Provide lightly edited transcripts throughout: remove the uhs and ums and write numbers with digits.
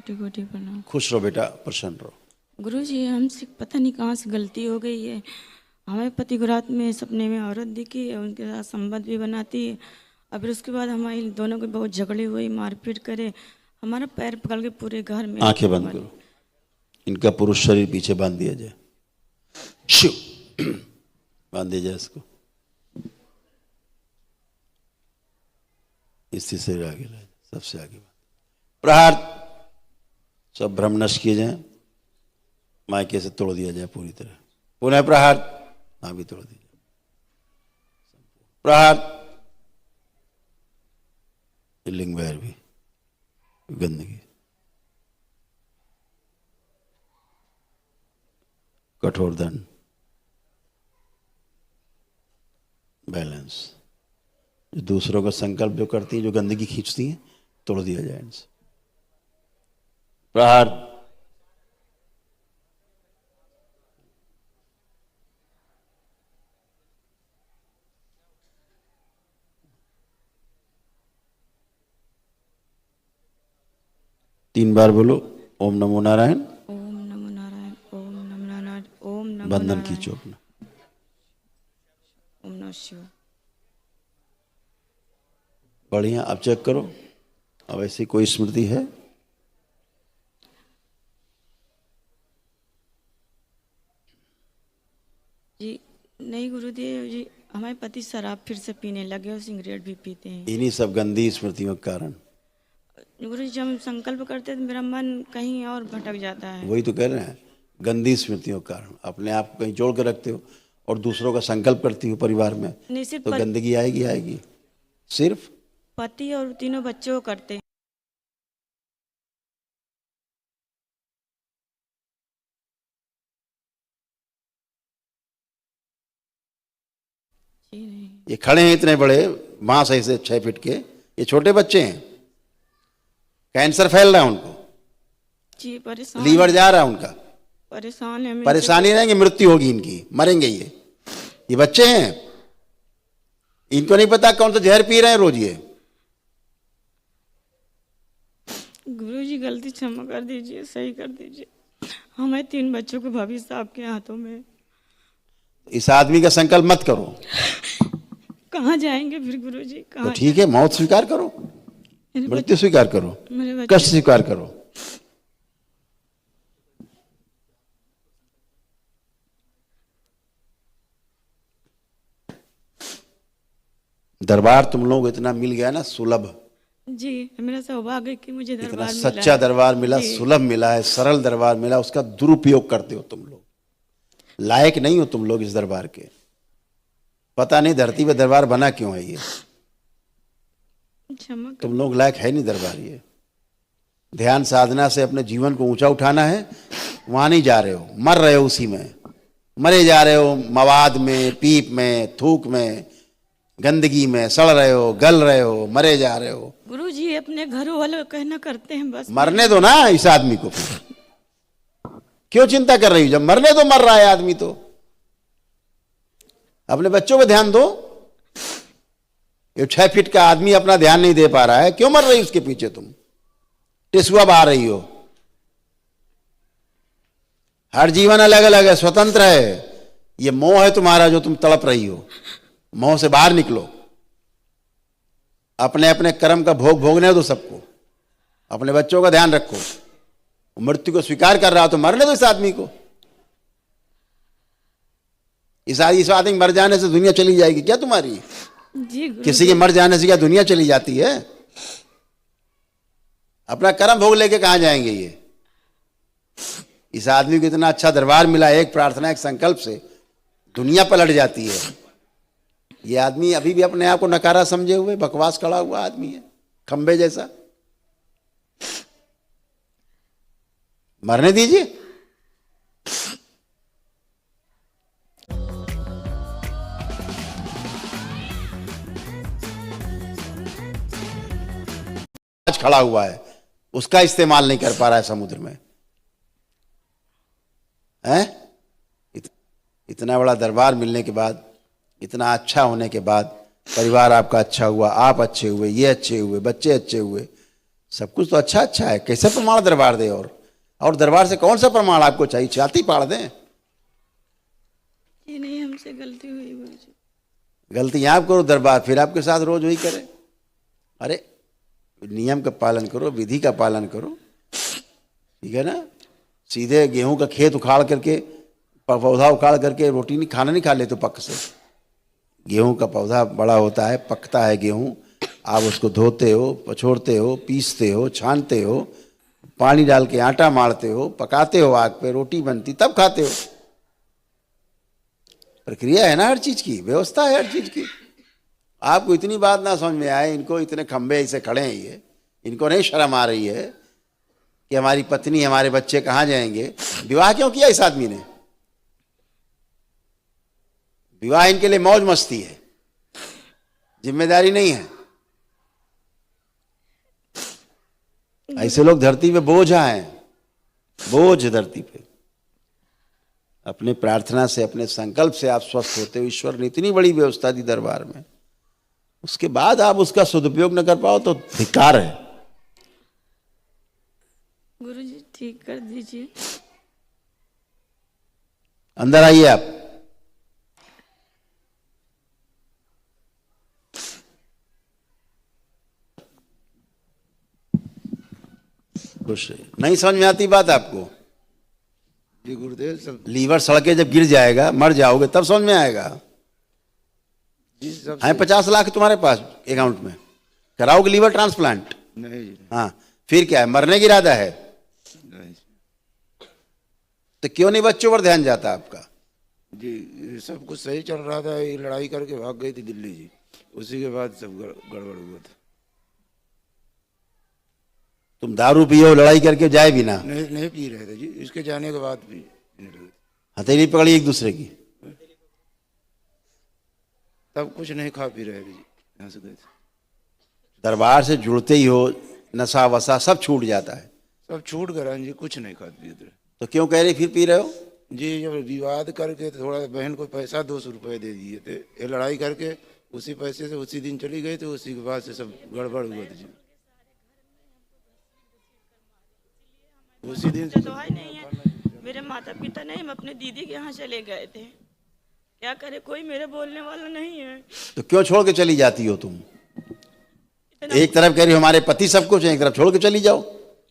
कोटि कोटि प्रणाम। खुश रहो बेटा, प्रसन्न रहो। गुरुजी, हमसे पता नहीं कहाँ से गलती हो गई है। हमें पति को रात में सपने में औरत दिखी है, उनके साथ संबंध भी बनाती है। और फिर उसके बाद हमारी दोनों की बहुत झगड़ी हुई, मारपीट करे, हमारा पैर पकड़ के पूरे घर में। आंखें बंद करो, इनका पुरुष शरीर पीछे बांध दिया जाए। शिव बांध दिया जाए इसको, इसी से आगे लाए, सबसे आगे बांध। प्रहार, सब भ्रम नष्ट किए जाए, मायके से तोड़ दिया जाए पूरी तरह। पुनः प्रहार, हाँ भी तोड़ दिया जाए। प्रहार, लिंग वैर भी, गंदगी, कठोर दंड, बैलेंस। जो दूसरों का संकल्प जो करती है, जो गंदगी खींचती है, तोड़ दिया जाए इनसे। प्रहार, तीन बार बोलो ओम नमो नारायण। ओम नमो नारायण, ओम नमो नारायण, ओम नमो बंधन नारायण, खींचो अपना। ओम नमः शिवाय। बढ़िया, अब चेक करो, अब ऐसी कोई स्मृति है? जी नहीं गुरुदेव जी, हमारे पति शराब फिर से पीने लगे और सिगरेट भी पीते हैं। इन्हीं सब गंदी स्मृतियों के कारण। गुरु जी, जब हम संकल्प करते हैं तो मेरा मन कहीं और भटक जाता है। वही तो कह रहे हैं, गंदी स्मृतियों के कारण अपने आप को कहीं जोड़ कर रखते हो और दूसरों का संकल्प करती हो परिवार में, नहीं, सिर्फ तो गंदगी आएगी आएगी। सिर्फ पति और तीनों बच्चों को करते हैं। जी नहीं। ये खड़े हैं इतने बड़े, मां सही से 6 फीट के, ये छोटे बच्चे हैं, कैंसर फैल रहा है उनको, जी परेशान, लीवर जा रहा है उनका, परेशान है। परेशानी रहेंगे, मृत्यु होगी इनकी, मरेंगे ये बच्चे हैं, इनको नहीं पता कौन सा जहर पी रहे हैं रोज ये। गुरु जी, गलती क्षमा कर दीजिए, सही कर दीजिए। हमारे 3 बच्चों के भविष्य आपके हाथों में है। इस आदमी का संकल्प मत करो। कहाँ जाएंगे फिर गुरु जी? तो कहाँ? ठीक है, मौत स्वीकार करो, मृत्यु स्वीकार करो, मेरे बच्चे, कष्ट स्वीकार करो। दरबार तुम लोग इतना मिल गया ना, सुलभ, जी मेरा सौभाग्य है कि मुझे इतना दरबार सच्चा दरबार मिला, सुलभ मिला है, सरल दरबार मिला, उसका दुरुपयोग करते हो तुम लोग। लायक नहीं हो तुम लोग इस दरबार के। पता नहीं धरती पे दरबार बना क्यों है ये, क्षमा कर। तुम लोग लायक है नहीं दरबार ये। ध्यान साधना से अपने जीवन को ऊंचा उठाना है, वहां नहीं जा रहे हो, मर रहे हो उसी में, मरे जा रहे हो, मवाद में, पीप में, थूक में, गंदगी में सड़ रहे हो, गल रहे हो, मरे जा रहे हो। गुरु जी अपने घरों वालों का कहना करते हैं बस। मरने दो ना इस आदमी को, क्यों चिंता कर रही हो? जब मरने दो, मर रहा है आदमी तो। अपने बच्चों पे ध्यान दो। ये 6 फीट का आदमी अपना ध्यान नहीं दे पा रहा है, क्यों मर रही उसके पीछे तुम? टिसुआ बहा रही हो। हर जीवन अलग अलग है, स्वतंत्र है। ये मोह है तुम्हारा जो तुम तड़प रही हो, मोह से बाहर निकलो। अपने अपने कर्म का भोग भोगने दो सबको, अपने बच्चों का ध्यान रखो। मृत्यु को स्वीकार कर रहा हो तो मरने दो इस आदमी को। इस आदमी मर जाने से दुनिया चली जाएगी क्या तुम्हारी? जी गुरु किसी के मर जाने से क्या दुनिया चली जाती है? अपना कर्म भोग लेके कहां जाएंगे ये? इस आदमी को इतना अच्छा दरबार मिला, एक प्रार्थना, एक संकल्प से दुनिया पलट जाती है। ये आदमी अभी भी अपने आप को नकारा समझे हुए बकवास खड़ा हुआ आदमी है, खंबे जैसा। मरने दीजिए। आज खड़ा हुआ है, उसका इस्तेमाल नहीं कर पा रहा है समुद्र में, हैं? इतना बड़ा दरबार मिलने के बाद, इतना अच्छा होने के बाद, परिवार आपका अच्छा हुआ, आप अच्छे हुए, ये अच्छे हुए, बच्चे अच्छे हुए, सब कुछ तो अच्छा अच्छा है, कैसे प्रमाण दरबार दे? और दरबार से कौन सा प्रमाण आपको चाहिए? छाती पाड़ दें? ये नहीं, हमसे गलती हुई गुरुजी। गलती आप करो, दरबार फिर आपके साथ रोज वही करे। अरे नियम का पालन करो, विधि का पालन करो, ठीक है ना? सीधे गेहूं का खेत उखाड़ करके, पौधा उखाड़ करके रोटी नहीं खाना नहीं खा ले तो पक से। गेहूं का पौधा बड़ा होता है, पकता है गेहूं, आप उसको धोते हो, पछोड़ते हो, पीसते हो, छानते हो, पानी डाल के आटा मारते हो, पकाते हो आग पे, रोटी बनती तब खाते हो। प्रक्रिया है ना हर चीज की, व्यवस्था है हर चीज की। आपको इतनी बात ना समझ में आए, इनको इतने खंबे ऐसे खड़े हैं, ये इनको नहीं शर्म आ रही है कि हमारी पत्नी हमारे बच्चे कहाँ जाएंगे? विवाह क्यों किया इस आदमी ने? विवाह इनके लिए मौज मस्ती है, जिम्मेदारी नहीं है। ऐसे लोग धरती पे बोझ हैं, बोझ धरती पे। अपने प्रार्थना से, अपने संकल्प से आप स्वस्थ होते हो। ईश्वर ने इतनी बड़ी व्यवस्था दी दरबार में, उसके बाद आप उसका सदुपयोग न कर पाओ तो धिक्कार है। गुरुजी ठीक कर दीजिए। अंदर आइए आप। खुश रहिए। नहीं समझ में आती बात आपको? जी गुरुदेव सब लीवर सड़के जब गिर जाएगा, मर जाओगे, तब समझ में आएगा। जी सब है 50 लाख तुम्हारे पास अकाउंट में, कराओगे लीवर ट्रांसप्लांट? नहीं जी हाँ, फिर क्या है? मरने की इरादा है नहीं तो क्यों नहीं बच्चों पर ध्यान जाता आपका? जी सब कुछ सही चल रहा था, ये लड़ाई करके भाग गई थी दिल्ली जी, उसी के बाद सब गड़बड़ हुआ था। तुम दारू पियो, लड़ाई करके जाए भी ना, नहीं नहीं पी रहे थे जी, इसके जाने के बाद भी पीने लगे थे। हथेली पकड़ी एक दूसरे की। तब कुछ नहीं खा पी रहे थे जी, यहाँ से गए थे। दरबार से जुड़ते ही हो, नशा वशा सब छूट जाता है। सब छूट गया जी, कुछ नहीं खा पी रहे। तो क्यों कह रहे फिर पी रहे हो? जी जब विवाद करके थोड़ा बहन को पैसा 200 रुपये दे दिए थे, ये लड़ाई करके उसी पैसे से उसी दिन चली गई, तो उसी के बाद से सब गड़बड़ हुआ था जी। उसी दिन से तो है नहीं है, मेरे माता पिता नहीं, हम अपने दीदी के यहाँ चले गए थे। क्या करे, कोई मेरे बोलने वाला नहीं है। तो क्यों छोड़ के चली जाती हो तुम? इतना एक तरफ कह रही हो हमारे पति सब कुछ है, एक तरफ छोड़ के चली जाओ।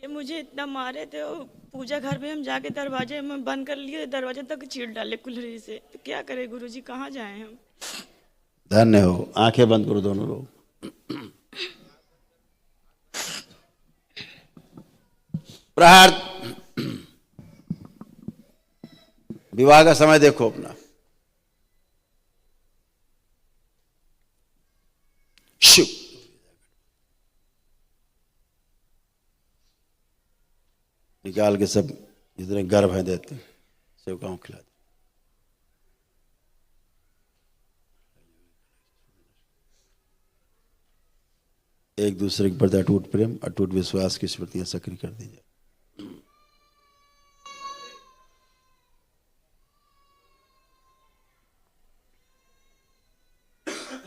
ये मुझे इतना मारे थे, और पूजा घर में हम जाके दरवाजे में बंद कर लिए, दरवाजे तक चीर डाले कुल्हड़ी से। तो क्या करे गुरुजी, कहाँ जाएं हम? धन्य हो। आंखें बंद करो दोनों लोग। प्रहार। विवाह का समय देखो अपना। शिव। निकाल के सब जितने गर्भ है देते सेवकाओं खिला दे। एक दूसरे के प्रति अटूट प्रेम, अटूट विश्वास की स्मृतियां सक्रिय कर दीजिए।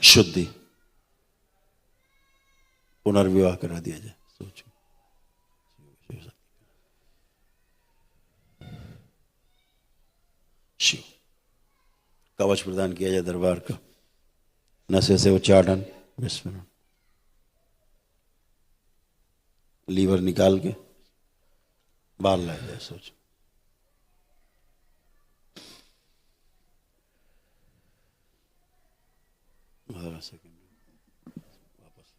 शुद्धि, पुनर्विवाह करा दिया जाए। सोचो, शिव कवच प्रदान किया जाए दरबार का। नशे से उच्चाटन, विस्मरण, लीवर निकाल के बाहर लाया जाए। सोचो, सेकंड वापस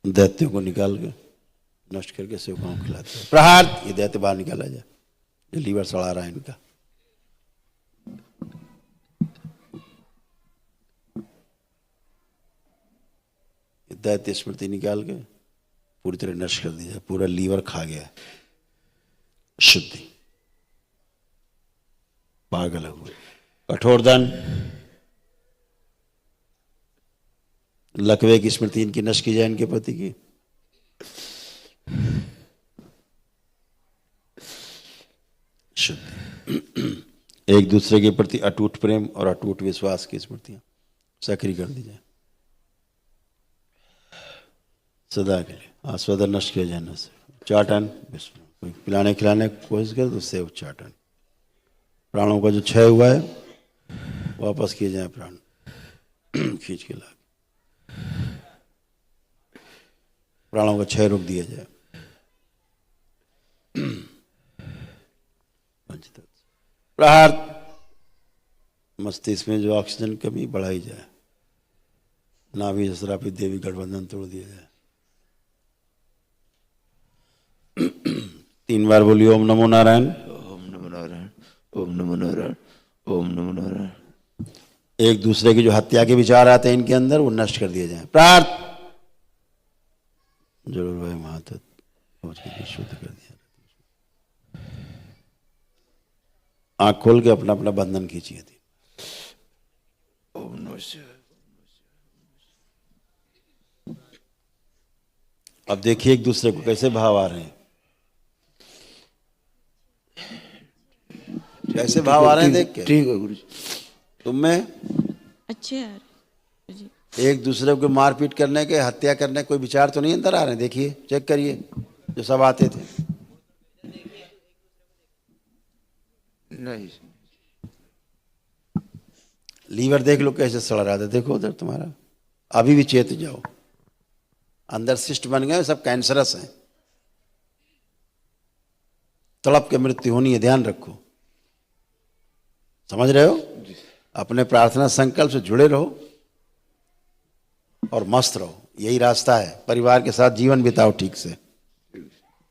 दैत्यों को निकाल के नष्ट करके सेवकाओं को खिलाते हैं। प्रहार। ये दैत्य बाहर निकाला जाए, ये लीवर सड़ा रहा है इनका। दैत्य स्मृति निकाल के पूरी तरह नष्ट कर दी जाए। पूरा लीवर खा गया। शुद्धि, पागल हुए। कठोर दंड, लकवे की स्मृति इनकी नष्ट की जाए इनके पति की। शुद्ध एक दूसरे के प्रति अटूट प्रेम और अटूट विश्वास की स्मृतियां सक्रिय कर दी जाए सदा के लिए। आस्वादन नष्ट किया जाए से उच्चाटन, कोई पिलाने खिलाने की कोशिश करे तो उससे उच्चाटन। प्राणों का जो क्षय हुआ है वापस किए जाए प्राण खींच के ला प्राणों का क्षय रोक दिया जाए। प्रहार मस्तिष्क में जो ऑक्सीजन कमी बढ़ाई जाए। नाभि से श्रापित देवी गठबंधन तोड़ दिया जाए। 3 बार बोलिए ओम नमो नारायण, ओम नमो नारायण, ओम नमो नारायण, ओम नमो नारायण। एक दूसरे की जो हत्या के विचार आते हैं इनके अंदर वो नष्ट कर दिए जाए। प्रार्थ जरूर भाई महातत्व शुद्ध कर दिया। आंख खोल के अपना अपना बंधन खींचिए थी। ओम नमः शिवाय। अब देखिए एक दूसरे को कैसे भाव आ रहे हैं, कैसे भाव आ रहे हैं देख के। ठीक है गुरु जी। तुम में अच्छे यार जी। एक दूसरे को मारपीट करने के, हत्या करने के कोई विचार तो नहीं अंदर आ रहे हैं। देखिए चेक करिए जो सब आते थे। नहीं लीवर देख लो कैसे सड़ रहा था, देखो उधर तुम्हारा। अभी भी चेत जाओ, अंदर सिस्ट बन गए, सब कैंसरस हैं, तड़प के मृत्यु होनी है, ध्यान रखो। समझ रहे हो? अपने प्रार्थना संकल्प से जुड़े रहो और मस्त रहो, यही रास्ता है। परिवार के साथ जीवन बिताओ ठीक से,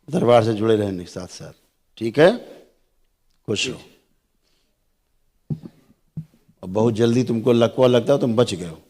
दरबार से जुड़े रहने के साथ साथ, ठीक है? खुश रहो। और बहुत जल्दी तुमको लकवा लगता है, तुम बच गए हो।